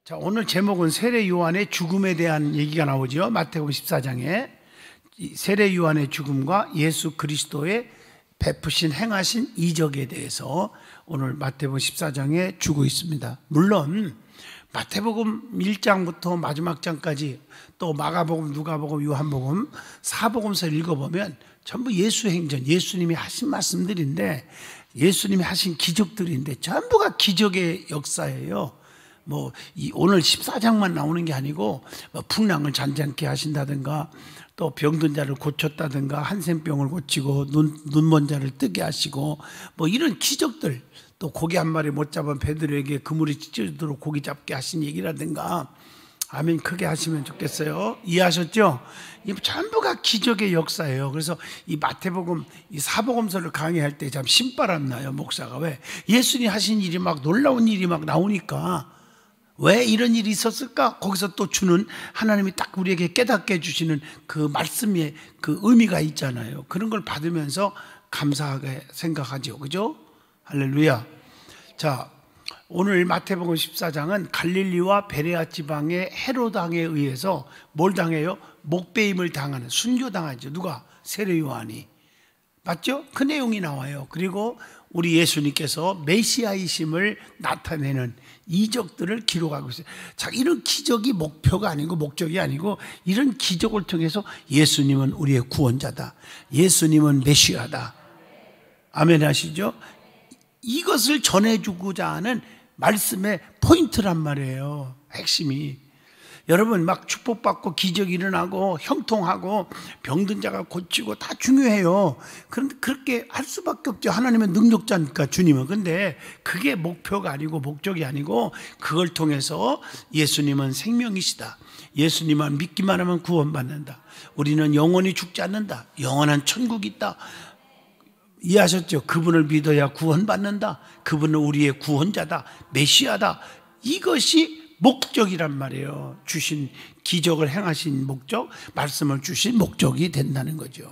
자, 오늘 제목은 세례 요한의 죽음에 대한 얘기가 나오죠. 마태복음 14장에 세례 요한의 죽음과 예수 그리스도의 베푸신 행하신 이적에 대해서 오늘 마태복음 14장에 주고 있습니다. 물론 마태복음 1장부터 마지막 장까지 또 마가복음, 누가복음, 요한복음, 사복음서를 읽어보면 전부 예수 행전, 예수님이 하신 말씀들인데, 예수님이 하신 기적들인데 전부가 기적의 역사예요. 오늘 14장만 나오는 게 아니고 풍랑을 잔잔케 하신다든가, 또 병든 자를 고쳤다든가, 한센병을 고치고 눈먼 자를 뜨게 하시고, 이런 기적들, 또 고기 한 마리 못 잡은 베드로에게 그물이 찢어지도록 고기 잡게 하신 얘기라든가, 아멘 크게 하시면 좋겠어요. 이해하셨죠? 이 전부가 기적의 역사예요. 그래서 이 마태복음, 이 사복음서를 강의할 때 참 신바람 나요, 목사가. 왜? 예수님이 하신 일이 막 놀라운 일이 막 나오니까 왜 이런 일이 있었을까? 거기서 또 주는, 하나님이 딱 우리에게 깨닫게 해주시는 그 말씀의 그 의미가 있잖아요. 그런 걸 받으면서 감사하게 생각하죠. 그죠? 할렐루야. 자, 오늘 마태복음 14장은 갈릴리와 베레아 지방의 헤롯 왕에 의해서 뭘 당해요? 목배임을 당하는, 순교당하죠. 누가? 세례 요한이. 맞죠? 그 내용이 나와요. 그리고 우리 예수님께서 메시아이심을 나타내는 이적들을 기록하고 있어요. 자, 이런 기적이 목표가 아니고 목적이 아니고, 이런 기적을 통해서 예수님은 우리의 구원자다, 예수님은 메시아다. 아멘 하시죠? 이것을 전해주고자 하는 말씀의 포인트란 말이에요. 핵심이. 여러분, 막 축복받고 기적이 일어나고 형통하고 병든 자가 고치고 다 중요해요. 그런데 그렇게 할 수밖에 없죠. 하나님은 능력자니까, 주님은. 근데 그게 목표가 아니고 목적이 아니고, 그걸 통해서 예수님은 생명이시다, 예수님만 믿기만 하면 구원받는다, 우리는 영원히 죽지 않는다, 영원한 천국이 있다. 이해하셨죠? 그분을 믿어야 구원받는다, 그분은 우리의 구원자다, 메시아다. 이것이 목적이란 말이에요. 주신 기적을 행하신 목적, 말씀을 주신 목적이 된다는 거죠.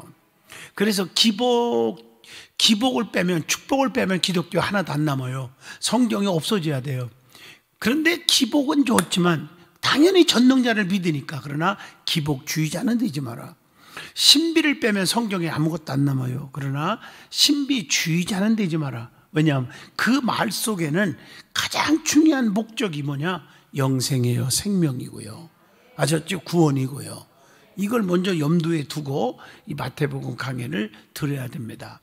그래서 기복을 빼면, 축복을 빼면 기독교 하나도 안 남아요. 성경이 없어져야 돼요. 그런데 기복은 좋지만 당연히 전능자를 믿으니까. 그러나 기복주의자는 되지 마라. 신비를 빼면 성경에 아무것도 안 남아요. 그러나 신비주의자는 되지 마라. 왜냐하면 그 말 속에는 가장 중요한 목적이 뭐냐? 영생이에요. 생명이고요. 아셨죠? 구원이고요. 이걸 먼저 염두에 두고 이 마태복음 강해를 들어야 됩니다.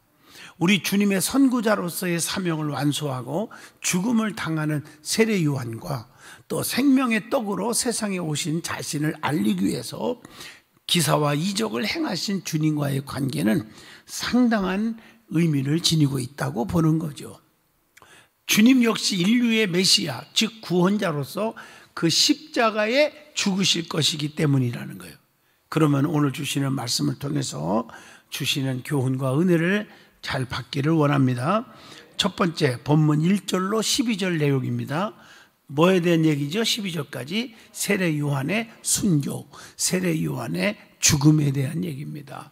우리 주님의 선구자로서의 사명을 완수하고 죽음을 당하는 세례 요한과, 또 생명의 떡으로 세상에 오신 자신을 알리기 위해서 기사와 이적을 행하신 주님과의 관계는 상당한 의미를 지니고 있다고 보는 거죠. 주님 역시 인류의 메시아, 즉 구원자로서 그 십자가에 죽으실 것이기 때문이라는 거예요. 그러면 오늘 주시는 말씀을 통해서 주시는 교훈과 은혜를 잘 받기를 원합니다. 첫 번째, 본문 1절로 12절 내용입니다. 뭐에 대한 얘기죠? 12절까지 세례 요한의 순교, 세례 요한의 죽음에 대한 얘기입니다.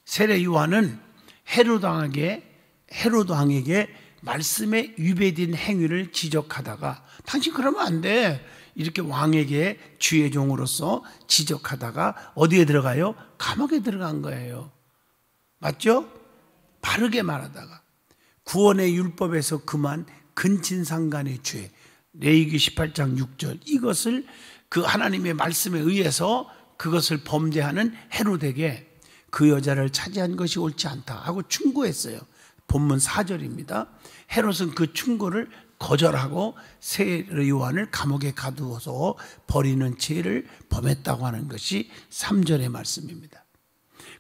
세례 요한은 헤롯 왕에게 말씀에 위배된 행위를 지적하다가, 당신 그러면 안 돼, 이렇게 왕에게 주의 종으로서 지적하다가 어디에 들어가요? 감옥에 들어간 거예요. 맞죠? 바르게 말하다가 구원의 율법에서 그만 근친상간의 죄, 레위기 18장 6절, 이것을 그 하나님의 말씀에 의해서 그것을 범죄하는 헤롯에게 그 여자를 차지한 것이 옳지 않다 하고 충고했어요. 본문 4절입니다. 헤롯은 그 충고를 거절하고 세례 요한을 감옥에 가두어서 버리는 죄를 범했다고 하는 것이 3절의 말씀입니다.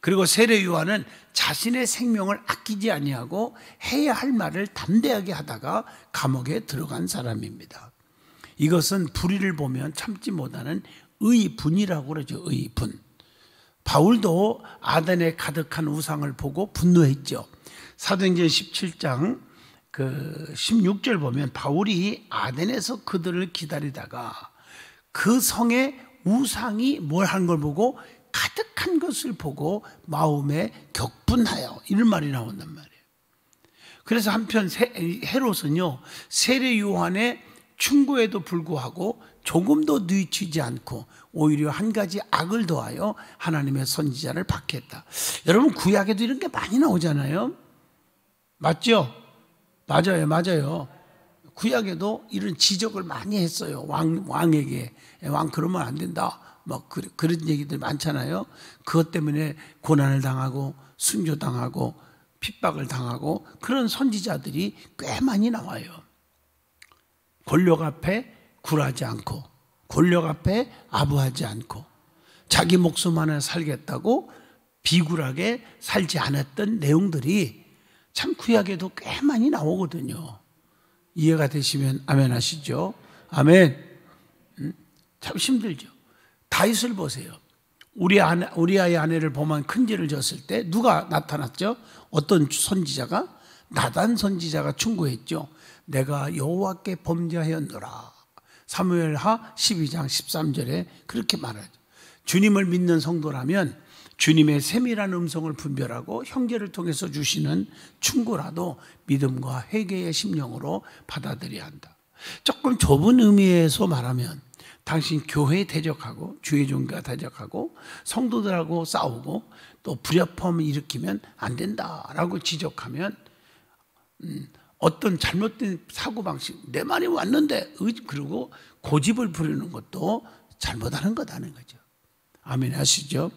그리고 세례 요한은 자신의 생명을 아끼지 아니하고 해야 할 말을 담대하게 하다가 감옥에 들어간 사람입니다. 이것은 불의를 보면 참지 못하는 의분이라고 그러죠. 의분. 바울도 아덴에 가득한 우상을 보고 분노했죠. 사도행전 17장 16절 보면 바울이 아덴에서 그들을 기다리다가 그 성에 우상이 뭘 한 걸 보고, 가득한 것을 보고 마음에 격분하여, 이런 말이 나온단 말이에요. 그래서 한편 헤롯은요, 세례 요한의 충고에도 불구하고 조금도 뉘치지 않고 오히려 한 가지 악을 더하여 하나님의 선지자를 박해했다. 여러분, 구약에도 이런 게 많이 나오잖아요. 맞죠? 맞아요. 구약에도 이런 지적을 많이 했어요. 왕에게. 왕 그러면 안 된다. 뭐 그런 얘기들 많잖아요. 그것 때문에 고난을 당하고 순교당하고 핍박을 당하고 그런 선지자들이 꽤 많이 나와요. 권력 앞에 굴하지 않고, 권력 앞에 아부하지 않고, 자기 목숨 하나 살겠다고 비굴하게 살지 않았던 내용들이 참 구약에도 꽤 많이 나오거든요. 이해가 되시면 아멘 하시죠. 아멘. 참 힘들죠. 다윗을 보세요. 우리아의 아내를 보면 큰죄를 졌을 때 누가 나타났죠? 어떤 선지자가? 나단 선지자가 충고했죠. 내가 여호와께 범죄하였노라. 사무엘하 12장 13절에 그렇게 말하죠. 주님을 믿는 성도라면 주님의 세밀한 음성을 분별하고 형제를 통해서 주시는 충고라도 믿음과 회개의 심령으로 받아들여야 한다. 조금 좁은 의미에서 말하면 당신 교회에 대적하고 주의 종교가 대적하고 성도들하고 싸우고 또 불협화음을 일으키면 안 된다라고 지적하면 어떤 잘못된 사고방식, 내 말이 왔는데 그리고 고집을 부리는 것도 잘못하는 거다는 거죠. 아멘 하시죠.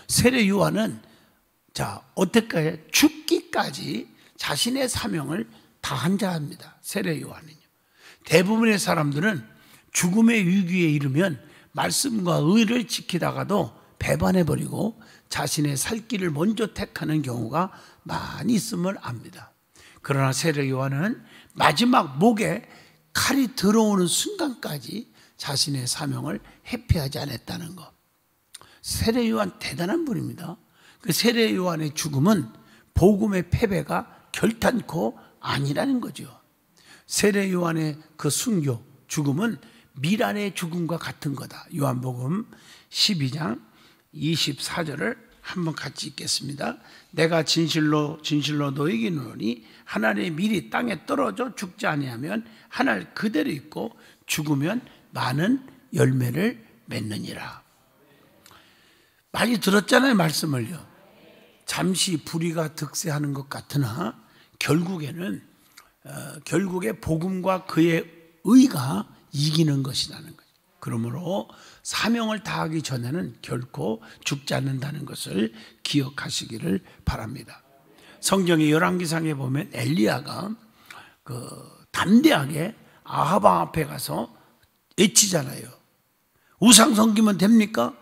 세례 요한은 어떻게 죽기까지 자신의 사명을 다한 자입니다. 세례 요한은요. 대부분의 사람들은 죽음의 위기에 이르면 말씀과 의를 지키다가도 배반해버리고 자신의 살 길을 먼저 택하는 경우가 많이 있음을 압니다. 그러나 세례 요한은 마지막 목에 칼이 들어오는 순간까지 자신의 사명을 회피하지 않았다는 것. 세례 요한 대단한 분입니다. 그 세례 요한의 죽음은 복음의 패배가 결탄코 아니라는 거죠. 세례 요한의 그 순교, 죽음은 미란의 죽음과 같은 거다. 요한복음 12장 24절을 한번 같이 읽겠습니다. 내가 진실로 너에게 이르노니 하늘의 밀이 땅에 떨어져 죽지 아니하면 하늘 그대로 있고 죽으면 많은 열매를 맺느니라. 많이 들었잖아요, 말씀을요. 잠시 불의가 득세하는 것 같으나 결국에 복음과 그의 의가 이기는 것이라는 거죠. 그러므로 사명을 다하기 전에는 결코 죽지 않는다는 것을 기억하시기를 바랍니다. 성경의 열왕기상에 보면 엘리야가 담대하게 아합 왕 앞에 가서 외치잖아요. 우상 섬기면 됩니까?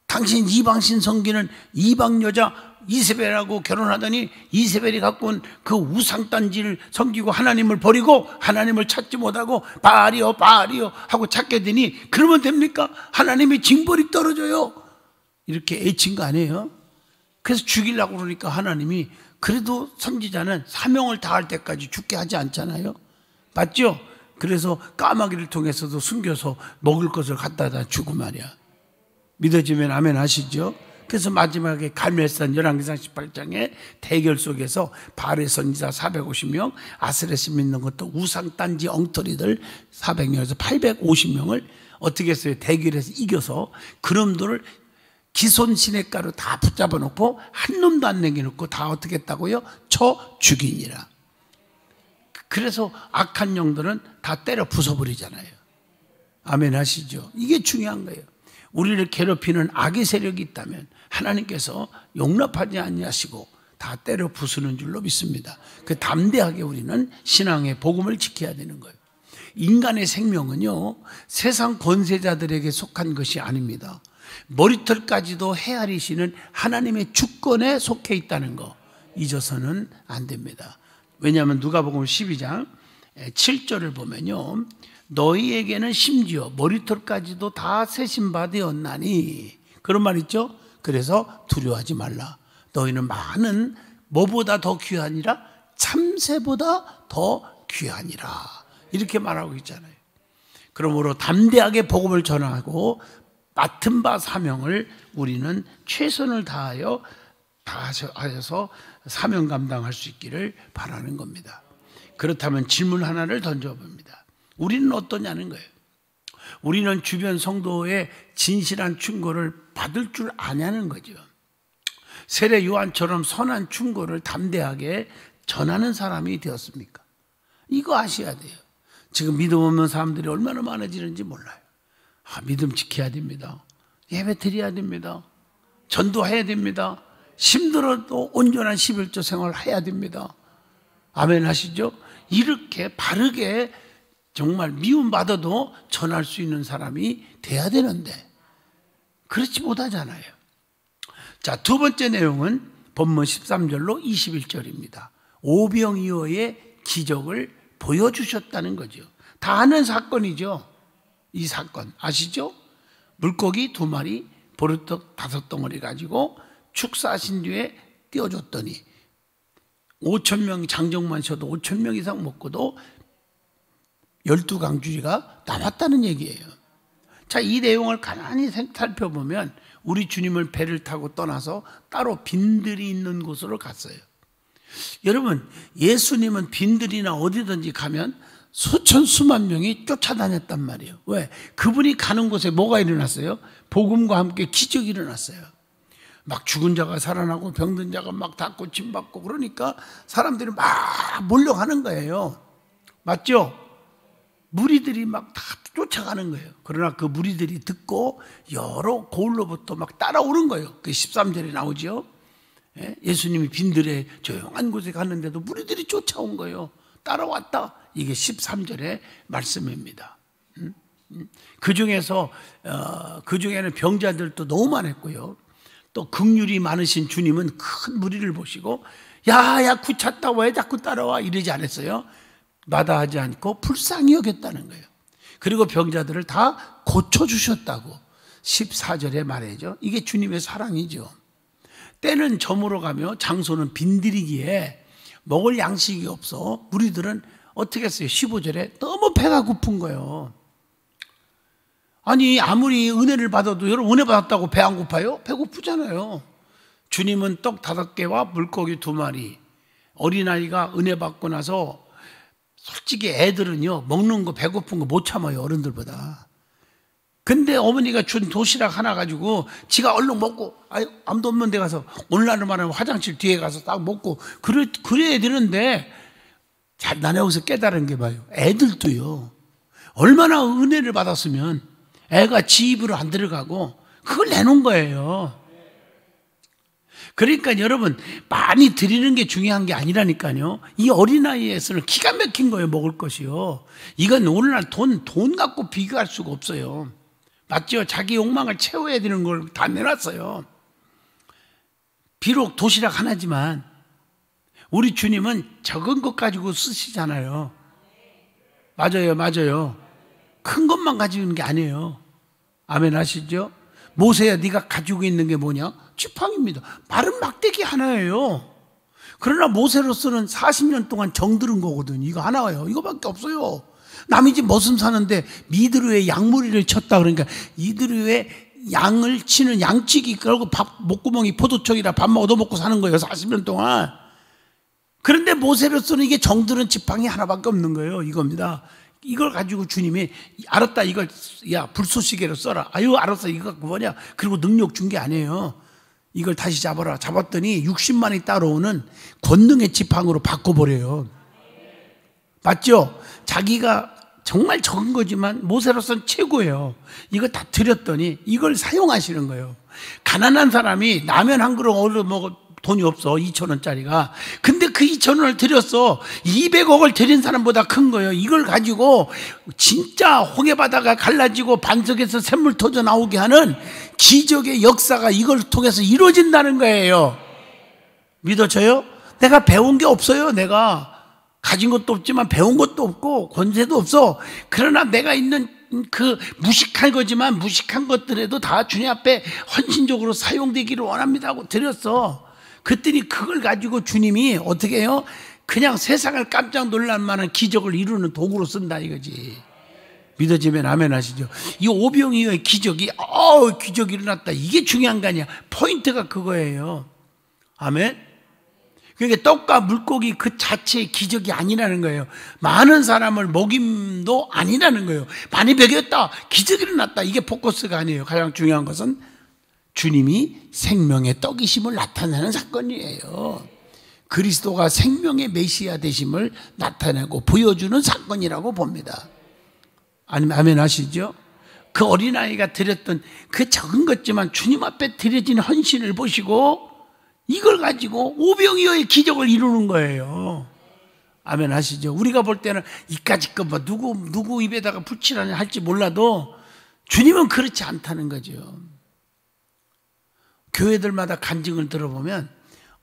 당신 이방신 섬기는 이방 여자 이세벨하고 결혼하더니 이세벨이 갖고 온 그 우상단지를 섬기고 하나님을 버리고 하나님을 찾지 못하고 바알이요 하고 찾게 되니 그러면 됩니까? 하나님의 징벌이 떨어져요. 이렇게 애친 거 아니에요? 그래서 죽이려고 그러니까 하나님이 그래도 선지자는 사명을 다할 때까지 죽게 하지 않잖아요. 맞죠? 그래서 까마귀를 통해서도 숨겨서 먹을 것을 갖다다 주고 말이야. 믿어지면 아멘 하시죠? 그래서 마지막에 갈멜산 열왕기상 18장에 대결 속에서 바알의 선지자 450명, 아스렛을 믿는 것도 우상단지 엉터리들 400명에서 850명을 어떻게 했어요? 대결해서 이겨서 그놈들을 기손 시냇가로 다 붙잡아 놓고 한 놈도 안 남겨놓고 다 어떻게 했다고요? 쳐 죽이니라. 그래서 악한 영들은 다 때려 부숴버리잖아요. 아멘 하시죠? 이게 중요한 거예요. 우리를 괴롭히는 악의 세력이 있다면 하나님께서 용납하지 아니하시고 다 때려 부수는 줄로 믿습니다. 그 담대하게 우리는 신앙의 복음을 지켜야 되는 거예요. 인간의 생명은요, 세상 권세자들에게 속한 것이 아닙니다. 머리털까지도 헤아리시는 하나님의 주권에 속해 있다는 거 잊어서는 안 됩니다. 왜냐하면 누가복음 12장 7절을 보면요, 너희에게는 심지어 머리털까지도 다 세심받으었나니, 그런 말 있죠? 그래서 두려워하지 말라. 너희는 많은 뭐보다 더 귀하니라? 참새보다 더 귀하니라. 이렇게 말하고 있잖아요. 그러므로 담대하게 복음을 전하고 맡은 바 사명을 우리는 최선을 다하여서 사명 감당할 수 있기를 바라는 겁니다. 그렇다면 질문 하나를 던져봅니다. 우리는 어떠냐는 거예요. 우리는 주변 성도의 진실한 충고를 받을 줄 아냐는 거죠. 세례 요한처럼 선한 충고를 담대하게 전하는 사람이 되었습니까? 이거 아셔야 돼요. 지금 믿음 없는 사람들이 얼마나 많아지는지 몰라요. 믿음 지켜야 됩니다. 예배 드려야 됩니다. 전도해야 됩니다. 힘들어도 온전한 11조 생활을 해야 됩니다. 아멘 하시죠? 이렇게 바르게 정말 미움받아도 전할 수 있는 사람이 돼야 되는데 그렇지 못하잖아요. 자, 두 번째 내용은 본문 13절로 21절입니다. 오병이어의 기적을 보여주셨다는 거죠. 다 아는 사건이죠. 이 사건 아시죠? 물고기 2마리, 보리떡 5덩어리 가지고 축사하신 뒤에 띄워줬더니 5,000명 장정만 쉬어도 5,000명 이상 먹고도 12강주리가 남았다는 얘기예요. 자, 이 내용을 가만히 살펴보면 우리 주님을 배를 타고 떠나서 따로 빈들이 있는 곳으로 갔어요. 여러분, 예수님은 빈들이나 어디든지 가면 수천 수만 명이 쫓아다녔단 말이에요. 왜? 그분이 가는 곳에 뭐가 일어났어요? 복음과 함께 기적이 일어났어요. 막 죽은 자가 살아나고 병든 자가 막 다 고침받고 그러니까 사람들이 막 몰려가는 거예요. 맞죠? 무리들이 막 다 쫓아가는 거예요. 그러나 그 무리들이 듣고 여러 고을로부터 막 따라오는 거예요. 그 13절에 나오죠. 예수님이 빈들에 조용한 곳에 갔는데도 무리들이 쫓아온 거예요. 따라왔다. 이게 13절의 말씀입니다. 그 중에는 병자들도 너무 많았고요. 또 긍휼이 많으신 주님은 큰 무리를 보시고 야 구찼다 왜 자꾸 따라와 이러지 않았어요. 마다하지 않고 불쌍히 여겼다는 거예요. 그리고 병자들을 다 고쳐주셨다고 14절에 말해죠. 이게 주님의 사랑이죠. 때는 저물어 가며 장소는 빈들이기에 먹을 양식이 없어 무리들은 어떻게 했어요? 15절에 너무 배가 고픈 거예요. 아니 아무리 은혜를 받아도 여러분 은혜 받았다고 배 안 고파요? 배고프잖아요. 주님은 떡 5개와 물고기 2마리 어린아이가 은혜 받고 나서 솔직히 애들은요 먹는 거 배고픈 거 못 참아요. 어른들보다. 근데 어머니가 준 도시락 하나 가지고 지가 얼른 먹고 아무도 없는 데 가서 오늘날로 말하면 화장실 뒤에 가서 딱 먹고 그래야 되는데 잘 난 여기서 깨달은 게 봐요. 애들도요 얼마나 은혜를 받았으면 애가 지 입으로 안 들어가고 그걸 내놓은 거예요. 그러니까 여러분 많이 드리는 게 중요한 게 아니라니까요. 이 어린아이에서는 기가 막힌 거예요. 먹을 것이요. 이건 오늘날 돈 갖고 비교할 수가 없어요. 맞죠? 자기 욕망을 채워야 되는 걸 다 내놨어요. 비록 도시락 하나지만 우리 주님은 적은 것 가지고 쓰시잖아요. 맞아요. 큰 것만 가지고 있는 게 아니에요. 아멘 하시죠? 모세야 네가 가지고 있는 게 뭐냐? 지팡이입니다. 마른 막대기 하나예요. 그러나 모세로서는 40년 동안 정들은 거거든. 이거 하나예요. 이거밖에 없어요. 남이 집 머슴 사는데 미드루에 양무리를 쳤다 그러니까 이드루에 양을 치는 양치기 그러고 밥 목구멍이 포도청이라 밥 얻어먹고 사는 거예요. 40년 동안. 그런데 모세로서는 이게 정들은 지팡이 하나밖에 없는 거예요. 이겁니다. 이걸 가지고 주님이 알았다 이걸 야 불쏘시개로 써라. 아유 알았어 이거 뭐냐. 그리고 능력 준 게 아니에요. 이걸 다시 잡아라. 잡았더니 60만이 따라오는 권능의 지팡이로 바꿔버려요. 맞죠? 자기가 정말 적은 거지만 모세로서는 최고예요. 이거 다 드렸더니 이걸 사용하시는 거예요. 가난한 사람이 라면 한 그릇 얻어 먹어 돈이 없어 2,000원짜리가. 근데 그 2,000원을 드렸어. 200억을 드린 사람보다 큰 거예요. 이걸 가지고 진짜 홍해바다가 갈라지고 반석에서 샘물 터져 나오게 하는 기적의 역사가 이걸 통해서 이루어진다는 거예요. 믿어져요? 내가 배운 게 없어요. 내가 가진 것도 없지만 배운 것도 없고 권세도 없어. 그러나 내가 있는 그 무식한 거지만 무식한 것들에도 다 주님 앞에 헌신적으로 사용되기를 원합니다 하고 드렸어. 그랬더니 그걸 가지고 주님이 어떻게 해요? 그냥 세상을 깜짝 놀랄 만한 기적을 이루는 도구로 쓴다 이거지. 믿어지면 아멘 하시죠. 이 오병이어의 기적이 기적이 일어났다. 이게 중요한 거 아니야. 포인트가 그거예요. 아멘. 그러니까 떡과 물고기 그 자체의 기적이 아니라는 거예요. 많은 사람을 먹임도 아니라는 거예요. 많이 먹였다, 기적이 일어났다, 이게 포커스가 아니에요. 가장 중요한 것은 주님이 생명의 떡이심을 나타내는 사건이에요. 그리스도가 생명의 메시아 되심을 나타내고 보여주는 사건이라고 봅니다. 아멘 하시죠? 그 어린아이가 드렸던 그 적은 것지만 주님 앞에 드려진 헌신을 보시고 이걸 가지고 오병이어의 기적을 이루는 거예요. 아멘 하시죠? 우리가 볼 때는 이까짓 것 뭐 누구 입에다가 붙이라냐 할지 몰라도 주님은 그렇지 않다는 거죠. 교회들마다 간증을 들어보면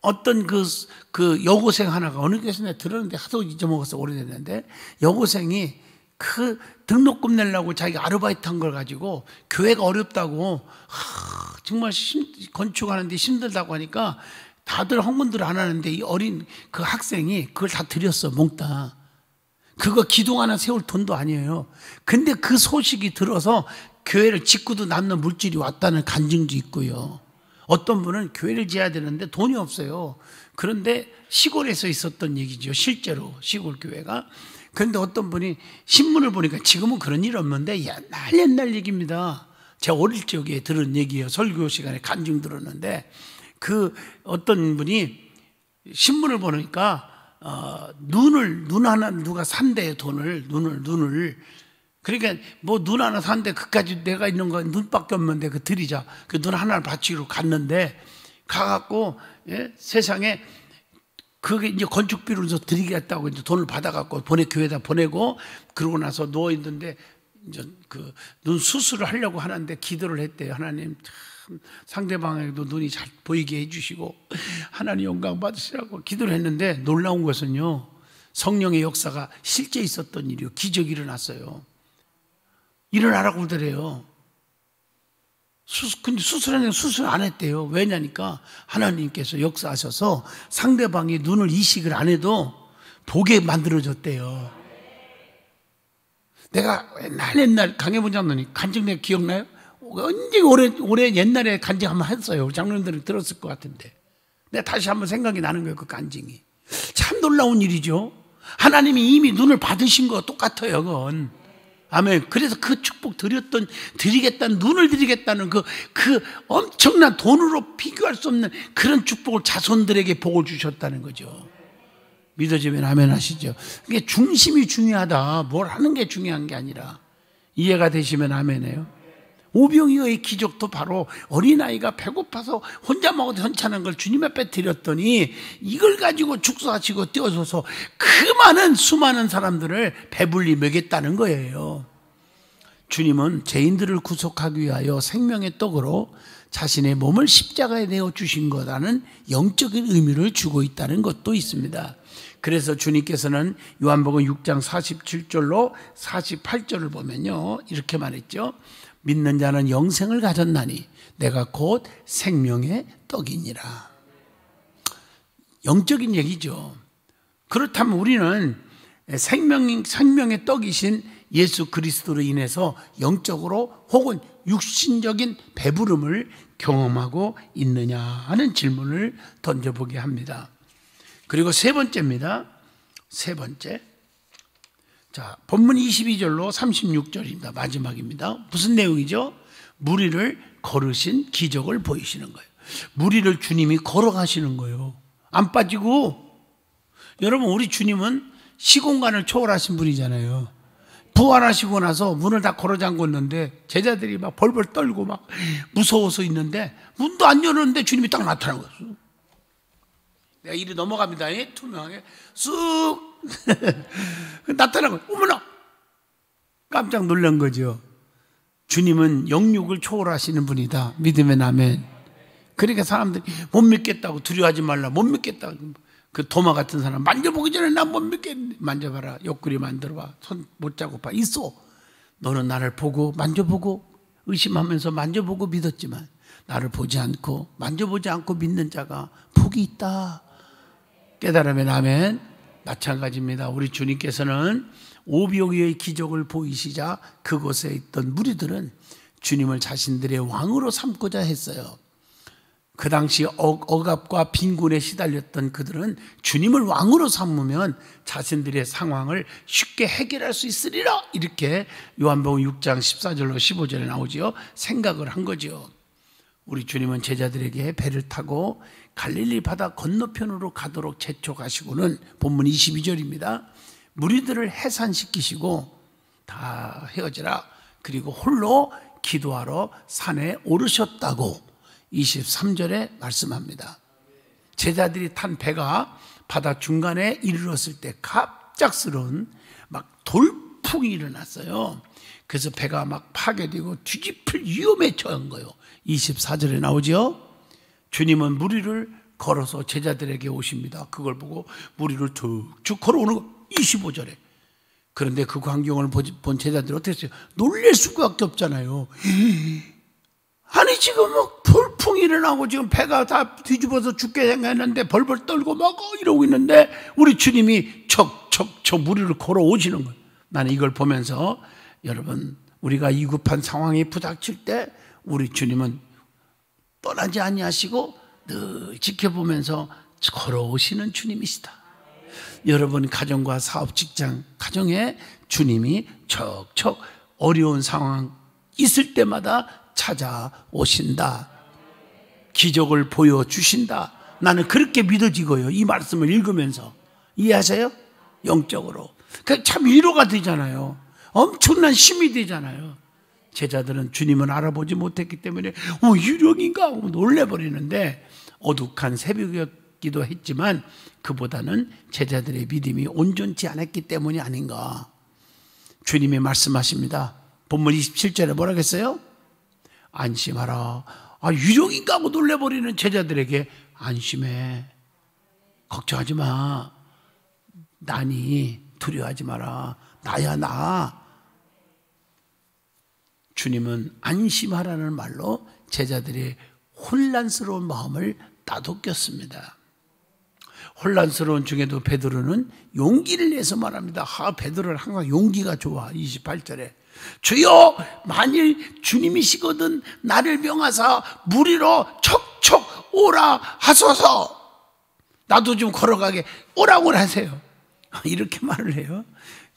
어떤 그 여고생 하나가, 어느 교회에서 내가 들었는데 하도 잊어먹어서 오래됐는데, 여고생이 그 등록금 내려고 자기가 아르바이트 한 걸 가지고 교회가 어렵다고 정말 건축하는데 힘들다고 하니까 다들 헌금들 안 하는데 이 어린 그 학생이 그걸 다 드렸어, 몽땅. 그거 기둥 하나 세울 돈도 아니에요. 근데 그 소식이 들어서 교회를 짓고도 남는 물질이 왔다는 간증도 있고요. 어떤 분은 교회를 지어야 되는데 돈이 없어요. 그런데 시골에서 있었던 얘기죠. 실제로 시골 교회가. 그런데 어떤 분이 신문을 보니까, 지금은 그런 일 없는데 옛날 얘기입니다. 제가 어릴 적에 들은 얘기예요. 설교 시간에 간증 들었는데, 그 어떤 분이 신문을 보니까 눈 하나 누가 산대요. 눈을. 그러니까 뭐 눈 하나 샀는데 그까지 내가 있는 건 눈밖에 없는데 그 드리자. 그 눈 하나를 바치기로 갔는데, 가갖고 세상에 그게 이제 건축비로서 드리겠다고 이제 돈을 받아갖고 교회에다 보내고, 그러고 나서 누워 있는데 이제 그 눈 수술을 하려고 하는데 기도를 했대요. 하나님 참 상대방에게도 눈이 잘 보이게 해주시고 하나님 영광 받으시라고 기도를 했는데, 놀라운 것은요, 성령의 역사가 실제 있었던 일이요. 기적이 일어났어요. 일어나라고 그러더래요. 근데 수술 안 했대요. 왜냐니까 하나님께서 역사하셔서 상대방이 눈을 이식을 안 해도 보게 만들어줬대요. 내가 옛날 강혜본 장로님 간증 내가 기억나요? 언제 오래 옛날에 간증 한번 했어요. 우리 장로님들은 들었을 것 같은데 내가 다시 한번 생각이 나는 거예요. 그 간증이 참 놀라운 일이죠. 하나님이 이미 눈을 받으신 거 똑같아요. 그건 아멘. 그래서 그 축복 드리겠다는, 눈을 드리겠다는 그 엄청난 돈으로 비교할 수 없는 그런 축복을 자손들에게 복을 주셨다는 거죠. 믿어지면 아멘 하시죠. 이게 중심이 중요하다. 뭘 하는 게 중요한 게 아니라. 이해가 되시면 아멘해요. 오병이어의 기적도 바로 어린아이가 배고파서 혼자 먹어도 괜찮은 걸 주님 앞에 드렸더니 이걸 가지고 축사하시고 떼어줘서 그 많은 수많은 사람들을 배불리 먹였다는 거예요. 주님은 죄인들을 구속하기 위하여 생명의 떡으로 자신의 몸을 십자가에 내어 주신 거라는 영적인 의미를 주고 있다는 것도 있습니다. 그래서 주님께서는 요한복음 6장 47절로 48절을 보면요, 이렇게 말했죠. 믿는 자는 영생을 가졌나니 내가 곧 생명의 떡이니라. 영적인 얘기죠. 그렇다면 우리는 생명의 떡이신 예수 그리스도로 인해서 영적으로 혹은 육신적인 배부름을 경험하고 있느냐 하는 질문을 던져보게 합니다. 그리고 세 번째입니다. 세 번째. 자, 본문 22절로 36절입니다. 마지막입니다. 무슨 내용이죠? 무리를 걸으신 기적을 보이시는 거예요. 무리를 주님이 걸어가시는 거예요. 안 빠지고. 여러분, 우리 주님은 시공간을 초월하신 분이잖아요. 부활하시고 나서 문을 다 걸어 잠궜는데 제자들이 막 벌벌 떨고 막 무서워서 있는데 문도 안 열었는데 주님이 딱 나타난 거예요. 내가 이리 넘어갑니다. 투명하게 쑥 나타난 거예요. 어머나! 깜짝 놀란 거죠. 주님은 영육을 초월하시는 분이다. 믿으면 아멘. 그러니까 사람들이 못 믿겠다고, 두려워하지 말라, 못 믿겠다고. 그 도마 같은 사람 만져보기 전에 난 못 믿겠네. 만져봐라. 옆구리 만들어봐. 손 못 잡고 봐. 있어. 너는 나를 보고 만져보고 의심하면서 만져보고 믿었지만 나를 보지 않고 만져보지 않고 믿는 자가 복이 있다. 깨달으면 아멘. 마찬가지입니다. 우리 주님께서는 오병이어의 기적을 보이시자 그곳에 있던 무리들은 주님을 자신들의 왕으로 삼고자 했어요. 그 당시 억압과 빈곤에 시달렸던 그들은 주님을 왕으로 삼으면 자신들의 상황을 쉽게 해결할 수 있으리라, 이렇게 요한복음 6장 14절로 15절에 나오지요. 생각을 한 거죠. 우리 주님은 제자들에게 배를 타고 갈릴리 바다 건너편으로 가도록 재촉하시고는 본문 22절입니다. 무리들을 해산시키시고 다 헤어지라, 그리고 홀로 기도하러 산에 오르셨다고 23절에 말씀합니다. 제자들이 탄 배가 바다 중간에 이르렀을 때 갑작스러운 막 돌풍이 일어났어요. 그래서 배가 막 파괴되고 뒤집힐 위험에 처한 거예요. 24절에 나오죠. 주님은 무리를 걸어서 제자들에게 오십니다. 그걸 보고 무리를 툭툭 걸어오는 거. 25절에. 그런데 그 광경을 본 제자들이 어떻게 했어요? 놀랄 수밖에 없잖아요. 아니 지금 막 돌풍이 일어나고 지금 배가 다 뒤집어서 죽게 생겼는데 벌벌 떨고 막 이러고 있는데 우리 주님이 척척척 무리를 걸어오시는 거예요. 나는 이걸 보면서 여러분, 우리가 위급한 상황이 부닥칠 때 우리 주님은 떠나지 아니하시고 늘 지켜보면서 걸어오시는 주님이시다. 여러분 가정과 사업, 직장, 가정에 주님이 척척 어려운 상황 있을 때마다 찾아오신다. 기적을 보여주신다. 나는 그렇게 믿어지고요. 이 말씀을 읽으면서. 이해하세요? 영적으로. 참 위로가 되잖아요. 엄청난 힘이 되잖아요. 제자들은 주님을 알아보지 못했기 때문에 유령인가 하고 놀래버리는데, 어둑한 새벽이기도 했지만 그보다는 제자들의 믿음이 온전치 않았기 때문이 아닌가. 주님이 말씀하십니다. 본문 27절에 뭐라 했어요? 안심하라. 유령인가 하고 놀래버리는 제자들에게 안심해. 걱정하지 마. 나니 두려워하지 마라. 나야 나. 주님은 안심하라는 말로 제자들의 혼란스러운 마음을 따돌렸습니다. 혼란스러운 중에도 베드로는 용기를 내서 말합니다. 베드로는 항상 용기가 좋아. 28절에 주여, 만일 주님이시거든 나를 명하사 무리로 척척 오라 하소서. 나도 좀 걸어가게 오라고 하세요. 이렇게 말을 해요.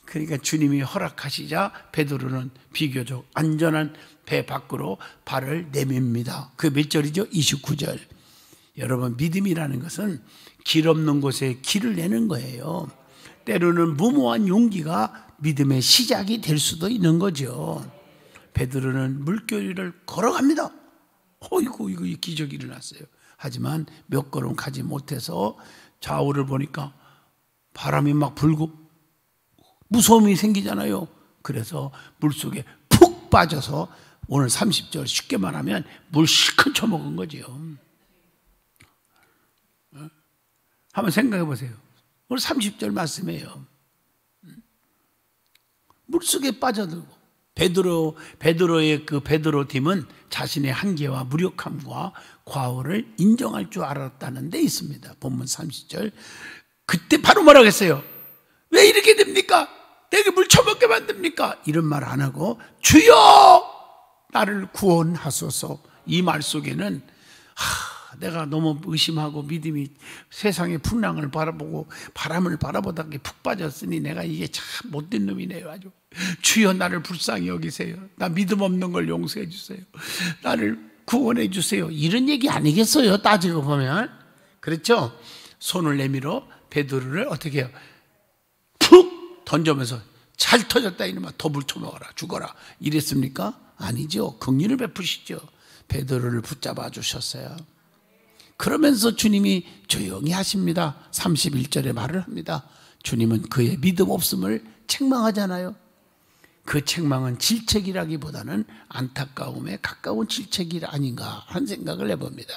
그러니까 주님이 허락하시자 베드로는 비교적 안전한 배 밖으로 발을 내밉니다. 그 몇 절이죠? 29절. 여러분, 믿음이라는 것은 길 없는 곳에 길을 내는 거예요. 때로는 무모한 용기가 믿음의 시작이 될 수도 있는 거죠. 베드로는 물결위를 걸어갑니다. 어이구, 이거 기적이 일어났어요. 하지만 몇 걸음 가지 못해서 좌우를 보니까 바람이 막 불고 무서움이 생기잖아요. 그래서 물속에 푹 빠져서 오늘 30절 쉽게 말하면 물 실컷 쳐먹은 거죠. 한번 생각해 보세요. 오늘 30절 말씀이에요. 물속에 빠져들고 베드로의 그 베드로 팀은 자신의 한계와 무력함과 과오를 인정할 줄 알았다는 데 있습니다. 본문 30절. 그때 바로 뭐라고 했어요? 왜 이렇게 됩니까? 내게 물 처먹게 만듭니까? 이런 말 안 하고 주여 나를 구원하소서. 이 말 속에는 내가 너무 의심하고 믿음이 세상의 풍랑을 바라보고 바람을 바라보다가 푹 빠졌으니 내가 이게 참 못된 놈이네요. 아주 주여 나를 불쌍히 여기세요. 나 믿음 없는 걸 용서해 주세요. 나를 구원해 주세요. 이런 얘기 아니겠어요? 따지고 보면. 그렇죠? 손을 내밀어 베드로를 어떻게 해요? 푹 던져면서 잘 터졌다 이놈아, 더 물쳐먹어라, 죽어라 이랬습니까? 아니죠. 긍휼을 베푸시죠. 베드로를 붙잡아 주셨어요. 그러면서 주님이 조용히 하십니다. 31절에 말을 합니다. 주님은 그의 믿음 없음을 책망하잖아요. 그 책망은 질책이라기보다는 안타까움에 가까운 질책이 아닌가 하는 생각을 해봅니다.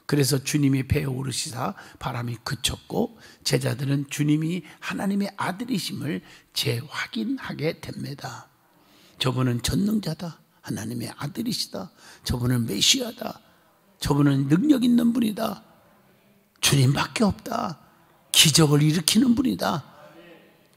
그래서 주님이 배에 오르시사 바람이 그쳤고 제자들은 주님이 하나님의 아들이심을 재확인하게 됩니다. 저분은 전능자다. 하나님의 아들이시다. 저분은 메시아다. 저분은 능력 있는 분이다. 주님밖에 없다. 기적을 일으키는 분이다.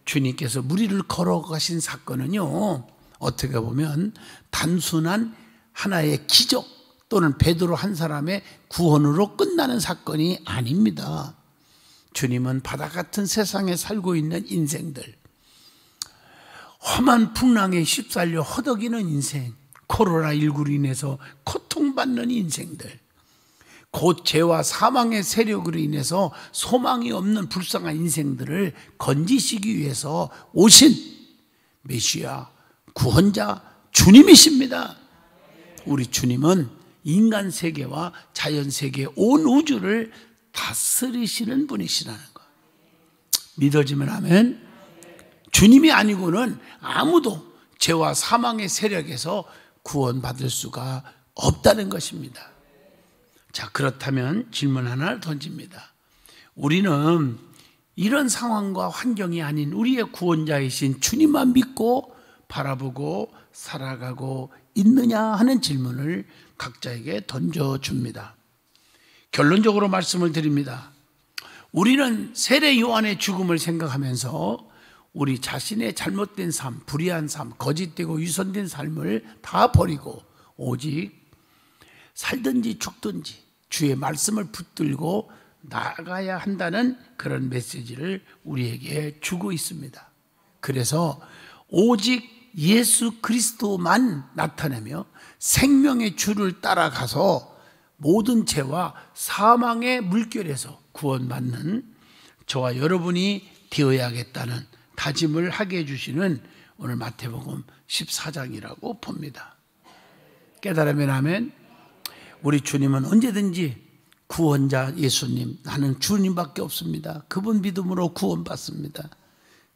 주님께서 무리를 걸어가신 사건은요, 어떻게 보면 단순한 하나의 기적, 또는 베드로 한 사람의 구원으로 끝나는 사건이 아닙니다. 주님은 바다 같은 세상에 살고 있는 인생들, 험한 풍랑에 휩쓸려 허덕이는 인생, 코로나19로 인해서 고통받는 인생들, 곧 죄와 사망의 세력으로 인해서 소망이 없는 불쌍한 인생들을 건지시기 위해서 오신 메시아, 구원자, 주님이십니다. 우리 주님은 인간 세계와 자연 세계, 온 우주를 다스리시는 분이시라는 것. 믿어지면 아멘. 주님이 아니고는 아무도 죄와 사망의 세력에서 구원받을 수가 없다는 것입니다. 자, 그렇다면 질문 하나를 던집니다. 우리는 이런 상황과 환경이 아닌 우리의 구원자이신 주님만 믿고 바라보고 살아가고 있느냐 하는 질문을 각자에게 던져줍니다. 결론적으로 말씀을 드립니다. 우리는 세례 요한의 죽음을 생각하면서 우리 자신의 잘못된 삶, 불의한 삶, 거짓되고 위선된 삶을 다 버리고 오직 살든지 죽든지 주의 말씀을 붙들고 나아가야 한다는 그런 메시지를 우리에게 주고 있습니다. 그래서 오직 예수 그리스도만 나타내며 생명의 주를 따라가서 모든 죄와 사망의 물결에서 구원받는 저와 여러분이 되어야겠다는 다짐을 하게 해주시는 오늘 마태복음 14장이라고 봅니다. 깨달으면 아멘. 우리 주님은 언제든지 구원자 예수님, 나는 주님밖에 없습니다. 그분 믿음으로 구원받습니다.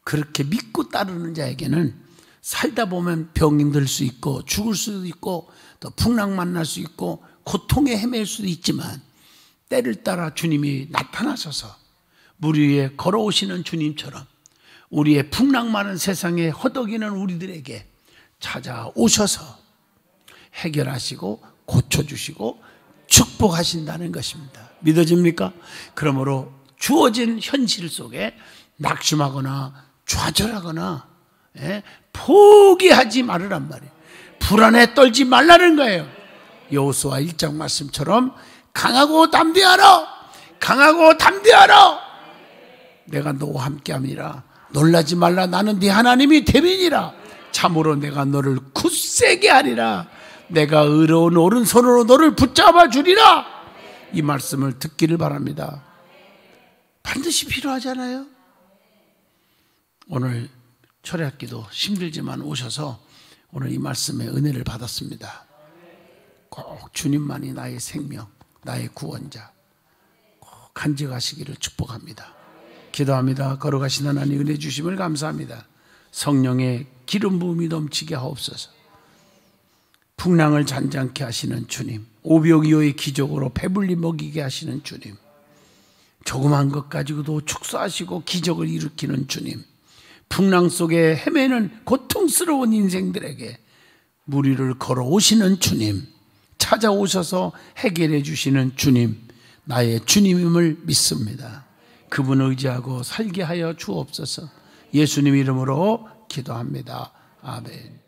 그렇게 믿고 따르는 자에게는 살다 보면 병이 들 수 있고 죽을 수도 있고 또 풍랑 만날 수 있고 고통에 헤맬 수도 있지만 때를 따라 주님이 나타나셔서 물 위에 걸어오시는 주님처럼 우리의 풍랑 많은 세상에 허덕이는 우리들에게 찾아오셔서 해결하시고 고쳐주시고 축복하신다는 것입니다. 믿어집니까? 그러므로 주어진 현실 속에 낙심하거나 좌절하거나 포기하지 말으란 말이에요. 불안에 떨지 말라는 거예요. 여호수아 1장 말씀처럼 강하고 담대하라, 강하고 담대하라. 내가 너와 함께함이라. 놀라지 말라. 나는 네 하나님이 대민이라. 참으로 내가 너를 굳세게 하리라. 내가 의로운 오른손으로 너를 붙잡아 주리라. 이 말씀을 듣기를 바랍니다. 반드시 필요하잖아요. 오늘 철야기도 힘들지만 오셔서 오늘 이 말씀의 은혜를 받았습니다. 꼭 주님만이 나의 생명, 나의 구원자 꼭 간직하시기를 축복합니다. 기도합니다. 걸어가신 하나님 은혜 주심을 감사합니다. 성령의 기름 부음이 넘치게 하옵소서. 풍랑을 잔잔케 하시는 주님, 오병이어의 기적으로 배불리 먹이게 하시는 주님, 조그만 것 가지고도 축소하시고 기적을 일으키는 주님, 풍랑 속에 헤매는 고통스러운 인생들에게 물 위를 걸어오시는 주님, 찾아오셔서 해결해 주시는 주님, 나의 주님임을 믿습니다. 그분을 의지하고 살게 하여 주옵소서. 예수님 이름으로 기도합니다. 아멘.